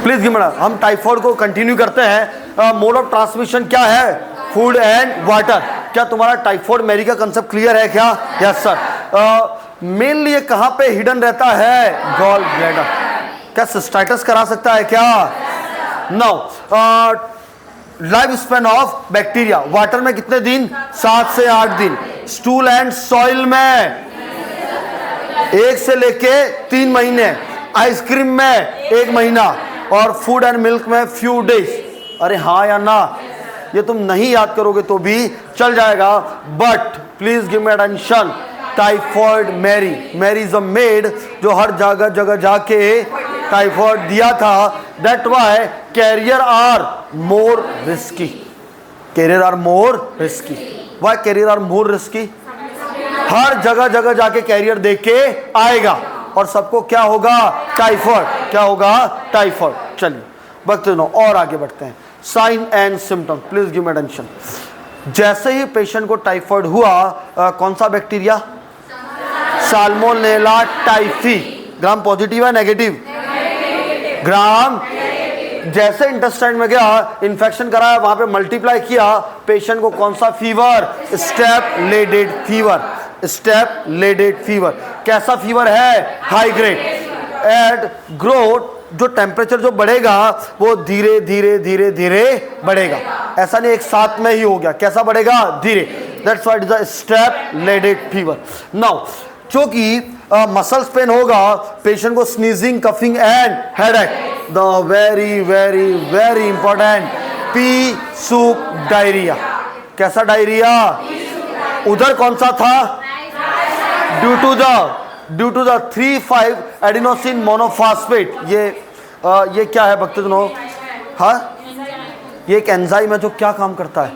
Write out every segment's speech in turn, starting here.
Please give madam. हम typhoid को continue करते हैं। मोड ऑफ ट्रांसमिशन क्या है? Food and water. क्या तुम्हारा टाइफाइड मैरी का कंसेप्ट क्लियर है क्या? Yes sir. मेनली ये कहाँ पे हिडन रहता है? Gall bladder. क्या सिस्टाइटिस करा सकता है क्या? No. Life span of bacteria water में कितने दिन? 7 से 8 दिन। स्टूल एंड सॉइल में 1 से लेके 3 महीने। आइसक्रीम में 1 महीना और फूड एंड मिल्क में फ्यू डेज। अरे हाँ या ना? ये तुम नहीं याद करोगे तो भी चल जाएगा, but please give me attention. Typhoid Mary is a maid जो हर जगह जगह जाके टाइफाइड दिया था। That why carrier are more risky. Carrier are more risky. Why carrier are more risky? हर जगह जगह जाके कैरियर देख के आएगा और सबको क्या होगा? टाइफाइड। क्या होगा? टाइफाइड। चलिए वक्त और आगे बढ़ते हैं। Sign and symptom, please give me attention. जैसे ही पेशेंट को टाइफाइड हुआ, कौन सा bacteria? Salmonella typhi. Gram positive है नेगेटिव? ग्राम। जैसे इंटेस्टाइन में गया, इन्फेक्शन कराया, वहां पे मल्टीप्लाई किया, पेशेंट को कौन सा fever? Step ladder fever. Step ladder fever. कैसा फीवर है? High grade. एट ग्रोथ जो टेम्परेचर जो बढ़ेगा वो धीरे धीरे धीरे धीरे बढ़ेगा, ऐसा नहीं एक साथ में ही हो गया। कैसा बढ़ेगा? धीरे। That's why it is a step ladder fever. Now क्योंकि मसल्स पेन होगा, पेशेंट को sneezing, coughing and headache. The very very very important pea soup diarrhoea. कैसा डायरिया? उधर कौन सा था? Due to the 3,5 adenosine monophosphate. ये क्या है भक्तजनों? हाँ, ये एक एंजाइम है जो क्या काम करता है?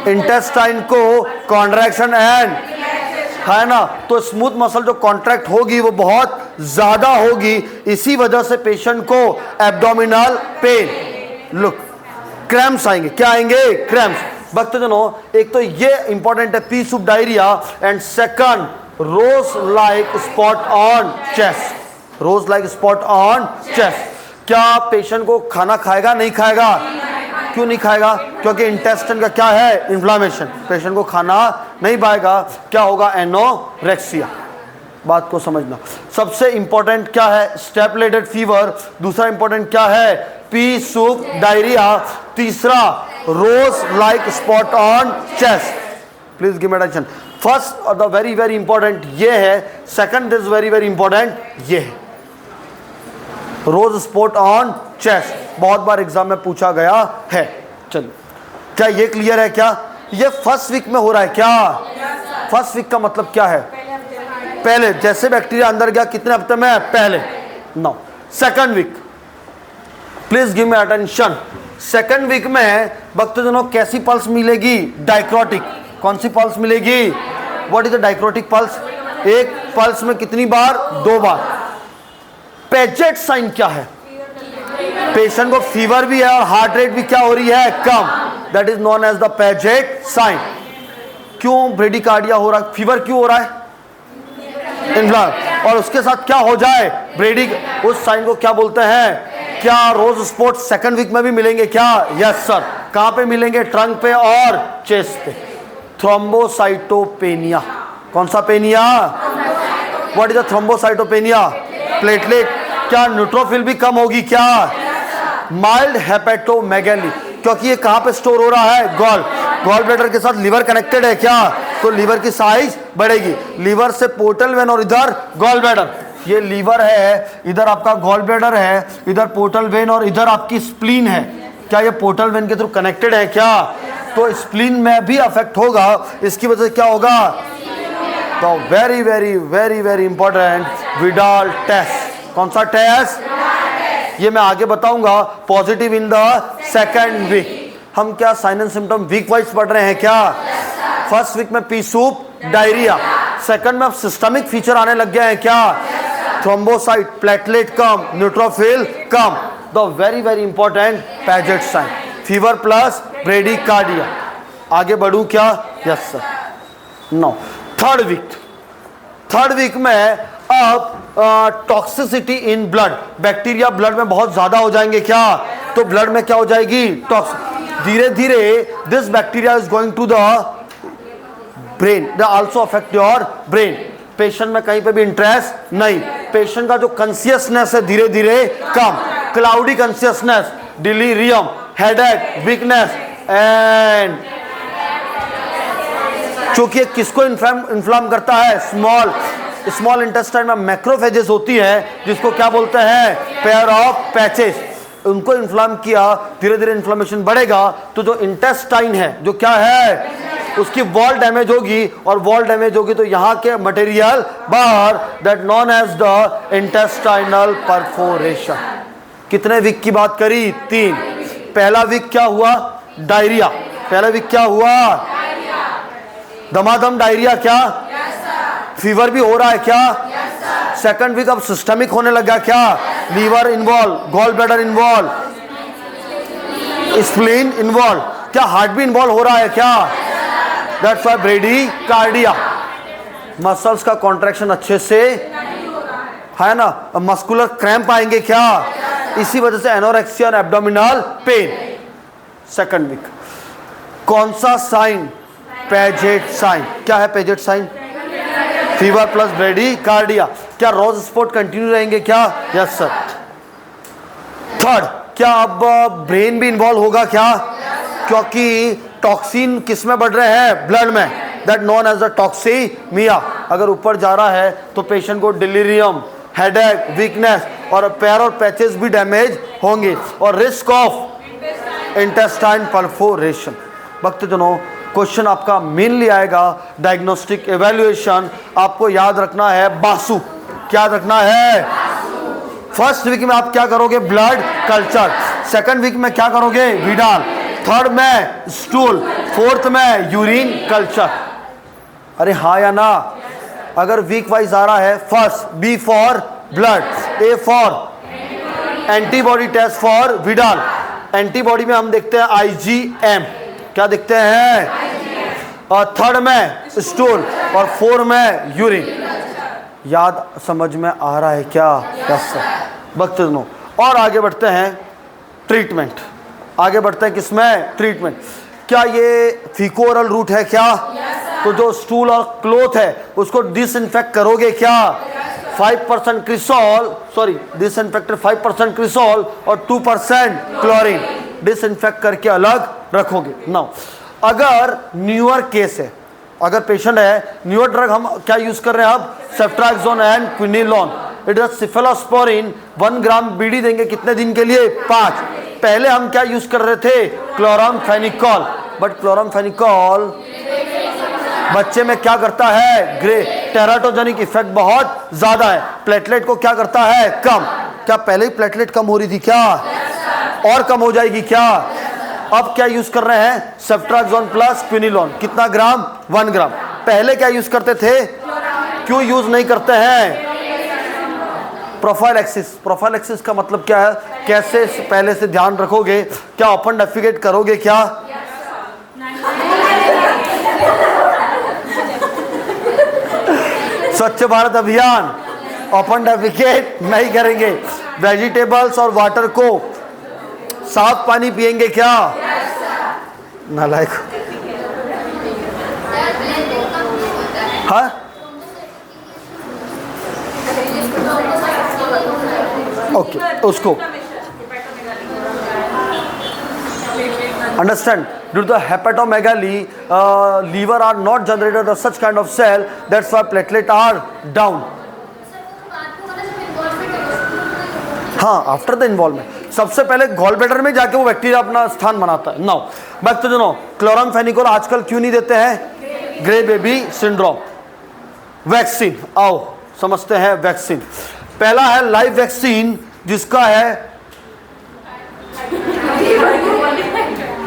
इंटेस्टाइन को कॉन्ट्रैक्शन एंड, है ना? तो स्मूथ मसल जो कॉन्ट्रैक्ट होगी वो बहुत ज्यादा होगी, इसी वजह से पेशेंट को एब्डोमिनल पेन, लुक, क्रैम्प्स आएंगे। क्या आएंगे? क्रैम्प्स। भक्तजनों एक तो ये इंपॉर्टेंट है pea soup diarrhoea, and second rose like spot on chest. Rose like spot on chest. क्या पेशेंट को खाना खाएगा? नहीं खाएगा। क्यों नहीं खाएगा? क्योंकि इंटेस्टाइन का क्या है? इन्फ्लामेशन। पेशेंट को खाना नहीं पाएगा, क्या होगा? एनोरेक्सिया। बात को समझना। सबसे इंपॉर्टेंट क्या है? Step ladder fever. दूसरा इंपॉर्टेंट क्या है? Pea soup diarrhoea. तीसरा rose like spot on chest. Please give me attention. First और द वेरी वेरी इंपॉर्टेंट ये है, second is very very important ये है रोज स्पॉट ऑन चेस्ट। बहुत बार एग्जाम में पूछा गया है। चलिए, क्या ये क्लियर है? क्या ये फर्स्ट वीक में हो रहा है? क्या फर्स्ट वीक का मतलब क्या है? पहले। जैसे बैक्टीरिया अंदर गया कितने हफ्ते में? पहले। No, second week. Please give me attention. Second week में भक्तजनों कैसी पल्स मिलेगी? डाइक्रोटिक। कौन सी पल्स मिलेगी? What is the dicrotic pulse? एक पल्स में कितनी बार? 2 बार। पेजेट साइन क्या है? पेशेंट को फीवर भी है और हार्ट रेट भी क्या हो रही है? कम। That is known as the Paget sign. क्यों ब्रेडिकार्डिया हो रहा है? फीवर क्यों हो रहा है? और उसके साथ क्या हो जाए? ब्रेडी। उस साइन को क्या बोलते हैं? क्या रोज स्पॉट सेकंड वीक में भी मिलेंगे क्या? Yes sir. कहां पे मिलेंगे? ट्रंक पे और चेस्ट पे। थ्रोम्बोसाइटोपेनिया। कौन सा penia? What is the thrombocytopenia? Platelet. क्या न्यूट्रोफिल भी कम होगी? क्या माइल्ड हेपेटोमेगैली। क्योंकि ये कहां पे स्टोर हो रहा है? गॉल ब्लैडर के साथ लिवर कनेक्टेड है क्या? तो लिवर की साइज बढ़ेगी। लिवर से पोर्टल वेन और इधर गॉल ब्लैडर। ये लीवर है, इधर आपका गॉल ब्लैडर है, इधर पोर्टल वेन और इधर आपकी स्प्लीन है। क्या ये पोर्टल वेन के थ्रू कनेक्टेड है क्या? तो स्प्लीन में भी अफेक्ट होगा। इसकी वजह से क्या होगा? तो very very very very important Widal test. कौन सा टेस्ट? ये मैं आगे बताऊंगा। Positive in the second week. हम क्या sign and symptom week wise पढ़ रहे हैं क्या? फर्स्ट वीक में पी सूप डायरिया, सेकंड में अब सिस्टमिक फीचर आने लग गए हैं क्या? थ्रोम्बोसाइट, प्लेटलेट कम, न्यूट्रोफिल कम। The very very important Paget sign, fever plus bradycardia. आगे बढ़ू क्या? Yes sir. No, third week में अब toxicity in blood, bacteria blood में बहुत ज्यादा हो जाएंगे क्या, तो ब्लड में क्या हो जाएगी, धीरे धीरे this bacteria is going to the brain, they also affect your brain. Patient में कहीं पे भी इंटरेस्ट नहीं, पेशेंट का जो कॉन्शियसनेस है धीरे धीरे कम, cloudy consciousness, delirium, headache, weakness and चूंकि किसको इन्फ्लाम करता है, स्मॉल इंटेस्टाइन में मैक्रोफेजेस होती है जिसको क्या बोलते हैं, पेयर ऑफ पैचेस, उनको इन्फ्लाम किया, धीरे धीरे इन्फ्लामेशन बढ़ेगा तो जो इंटेस्टाइन है जो क्या है उसकी वॉल डैमेज होगी, और वॉल डैमेज होगी तो यहाँ के मटेरियल बाहर, that known as the intestinal perforation. कितने वीक की बात करी, 3। पहला वीक क्या हुआ, डायरिया, पहला वीक क्या हुआ, दमादम डायरिया, क्या फीवर भी हो रहा है क्या, सेकंड वीक अब सिस्टमिक होने लगा क्या, liver involve, gall bladder involve, spleen involve, क्या हार्ट भी इन्वॉल्व हो रहा है क्या, दैट्स व्हाई ब्रेडिकार्डिया, मसल्स का कॉन्ट्रैक्शन अच्छे से है ना, मस्कुलर क्रैम्प आएंगे क्या, इसी वजह से एनोरेक्सिया और एब्डोमिनल पेन। सेकंड वीक कौन सा साइन, पेजेट साइन, क्या है Paget sign, fever plus bradycardia, क्या रोज स्पॉट कंटिन्यू रहेंगे क्या, यस सर। थर्ड, क्या अब ब्रेन भी इन्वॉल्व होगा क्या, क्योंकि टॉक्सिन किस में बढ़ रहे हैं, ब्लड में, that known as the toxaemia. अगर ऊपर जा रहा है तो पेशेंट को डिलीरियम, हेडेक, वीकनेस और पैर और पैचेस भी डैमेज होंगे, और रिस्क ऑफ इंटेस्टाइन परफोरेशन। भक्तजनों, क्वेश्चन आपका मेनली आएगा डायग्नोस्टिक एवेल्युएशन, आपको याद रखना है बासु, क्या याद रखना है, फर्स्ट वीक में आप क्या करोगे, ब्लड कल्चर, सेकंड वीक में क्या करोगे, विडाल, थर्ड में स्टूल, फोर्थ में यूरिन कल्चर। अरे हाँ या ना, अगर वीक वाइज आ रहा है, first B for blood, A for antibody test for Widal, antibody में हम देखते हैं IgM, क्या देखते हैं, और थर्ड में स्टूल और फोर्थ में यूरिन। याद समझ में आ रहा है क्या, यस सर। भक्तजनों, और आगे बढ़ते हैं ट्रीटमेंट, आगे बढ़ते हैं किसमें, ट्रीटमेंट। क्या ये फीकोरल रूट है क्या, तो जो स्टूल और क्लोथ है उसको डिसइंफेक्ट करोगे क्या, 5% क्रिसोल, सॉरी डिसइंफेक्टेड 5% क्रिसोल और 2% क्लोरीन, डिसइंफेक्ट करके अलग रखोगे। नाउ अगर न्यूअर केस है, अगर पेशेंट है, न्यूअर ड्रग हम क्या यूज कर रहे हैं अब, ceftriaxone and quinolone, it is cephalosporin 1 gram BD देंगे कितने दिन के लिए, 5। पहले हम क्या यूज कर रहे थे, क्लोरामफेनिकॉल, बट क्लोरामफेनिकॉल बच्चे में क्या करता है, ग्रे टेराटोजेनिक इफेक्ट बहुत ज्यादा है, प्लेटलेट को क्या करता है, कम। क्या पहले ही प्लेटलेट कम हो रही थी क्या, और कम हो जाएगी क्या। अब क्या यूज कर रहे हैं, सेफ्ट्राक्सोन प्लस क्विनिलोन, कितना ग्राम, 1 ग्राम। पहले क्या यूज करते थे, क्यों यूज नहीं करते हैं, प्रोफाइलैक्सिस। प्रोफाइलैक्सिस का मतलब क्या है, कैसे पहले से ध्यान रखोगे, क्या ओपन डेफिकेट करोगे क्या, स्वच्छ भारत अभियान, ओपन डेफिकेट नहीं करेंगे, वेजिटेबल्स और वाटर को साफ पानी पिएंगे क्या, नालायक। हाँ, ओके, उसको understand, due to the hepatomegaly, liver are not generated of such kind of cell, that's why platelet are down. हाँ, आफ्टर द इन्वॉल्वमेंट, सबसे पहले गॉल ब्लैडर में जाके वो बैक्टीरिया अपना स्थान बनाता है। नाउ बात तो सुनो, क्लोरामफेनिकोल आजकल क्यों नहीं देते हैं, ग्रे बेबी सिंड्रोम। वैक्सीन, आओ समझते हैं वैक्सीन। पहला है लाइव वैक्सीन, जिसका है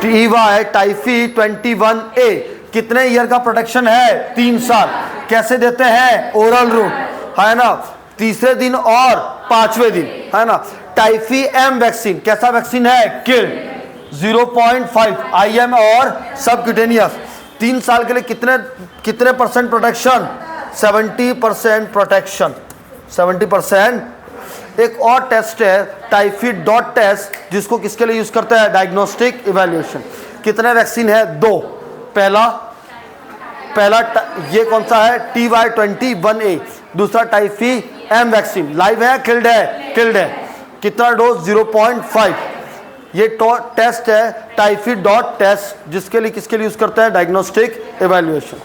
टीवा है, टाइफी 21A, कितने ईयर का प्रोटेक्शन है, 3 साल। कैसे देते हैं, ओरल रूट है ना, तीसरे दिन और 5वें दिन है ना। टाइफी एम वैक्सीन कैसा वैक्सीन है, किल 0.5 IM और सबक्यूटेनियस। 3 साल के लिए कितने % प्रोटेक्शन, 70% प्रोटेक्शन। 70%। एक और टेस्ट है टाइफाइड डॉट टेस्ट, जिसको किसके लिए यूज करते हैं? Diagnostic evaluation. कितने वैक्सीन है? 2। पहला ये कौन सा है? TY21A। दूसरा टाइफी एम वैक्सीन। लाइव है, किल्ड है? किल्ड है। कितना डोज? 0.5। ये टेस्ट है टाइफाइड डॉट टेस्ट, जिसके लिए किसके लिए यूज करते हैं? Diagnostic evaluation.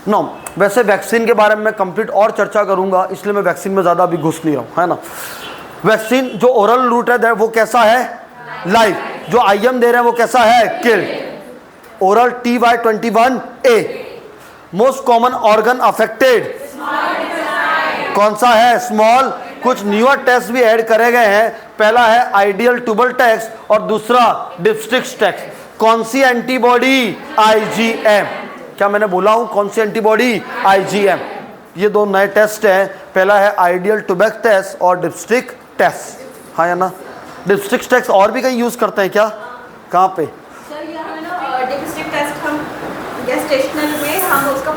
नो, वैसे वैक्सीन के बारे में मैं कंप्लीट और चर्चा करूंगा, इसलिए मैं वैक्सीन में ज़्यादा अभी घुस नहीं रहा हूँ, है ना। वैक्सीन जो ओरल रूट है वो कैसा है? लाइव। जो IM दे रहे हैं वो कैसा है? Killed. Oral TY21A। Most common organ affected कौन सा है? स्मॉल। कुछ न्यूअर टेस्ट भी ऐड करे गए हैं। पहला है आइडियल ट्यूबल टेस्ट और दूसरा डिप्स्टिक्स टेस्ट। कौन सी एंटीबॉडी? IgM। क्या मैंने बोला हूं? कौन सी एंटीबॉडी? IgM। ये दो नए टेस्ट हैं। पहला है आइडियल ट्यूबेक टेस्ट और डिप्स्टिक टेस्ट, हाँ या ना। डिप्स्टिक टेस्ट और भी कहीं यूज करते हैं क्या? कहाँ पे? सर यहाँ ना डिप्स्टिक टेस्ट हम या स्टेशनरी में हम उसका